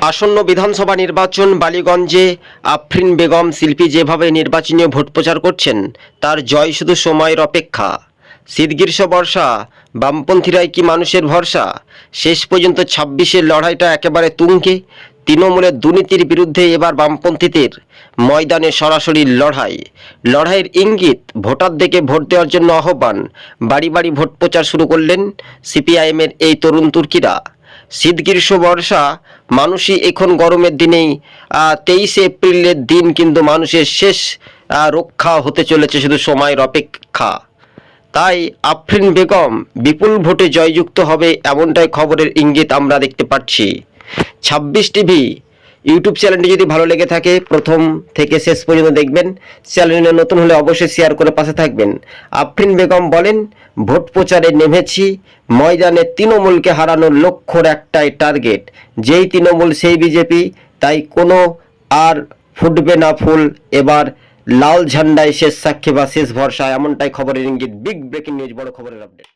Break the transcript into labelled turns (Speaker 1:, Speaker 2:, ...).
Speaker 1: আসন্ন বিধানসভা নির্বাচন বালিগঞ্জে আফরিন বেগম শিল্পী যেভাবে নির্বাচনী ভোট প্রচার করছেন তার জয় শুধু সময়ের অপেক্ষা। শীত গ্রীষ্ম বর্ষা, বামপন্থীরাই কি মানুষের ভরসা? শেষ পর্যন্ত ২৬-এর লড়াইটা একেবারে তুঙ্গে। তৃণমূলের দুর্নীতির বিরুদ্ধে এবার বামপন্থীদের ময়দানে সরাসরি লড়াইয়ের ইঙ্গিত, ভোটারদেরকে ভোট দেওয়ার জন্য আহ্বান। বাড়ি বাড়ি ভোট প্রচার শুরু করলেন সিপিআইএমের এই তরুণ তুর্কিরা। শীত গ্রীষ্ম বর্ষা, মানুষই এখন গরমের দিনেই ২৩শে এপ্রিলের দিন কিন্তু মানুষের শেষ রক্ষা হতে চলেছে শুধু সময়ের অপেক্ষা। তাই আফরিন বেগম বিপুল ভোটে জয়যুক্ত হবে এমনটাই খবরের ইঙ্গিত আমরা দেখতে পাচ্ছি। ২৬ টিভি ইউটিউব চ্যানেলটি যদি ভালো লেগে থাকে প্রথম থেকে শেষ পর্যন্ত দেখবেন। চ্যানেলে নতুন হলে অবশ্যই শেয়ার করে পাশে থাকবেন। আফরিন বেগম বলেন, ভোট প্রচারে নেমেছি, ময়দানে তৃণমূলকে হারানোর লক্ষ্যর একটাই টার্গেট, যেই তৃণমূল সেই বিজেপি, তাই কোনো আর ফুটবে না ফুল, এবার লাল ঝান্ডায় শেষ সাক্ষী বা শেষ ভরসা, এমনটাই খবরের ইঙ্গিত। বিগ ব্রেকিং নিউজ, বড় খবরের আপডেট।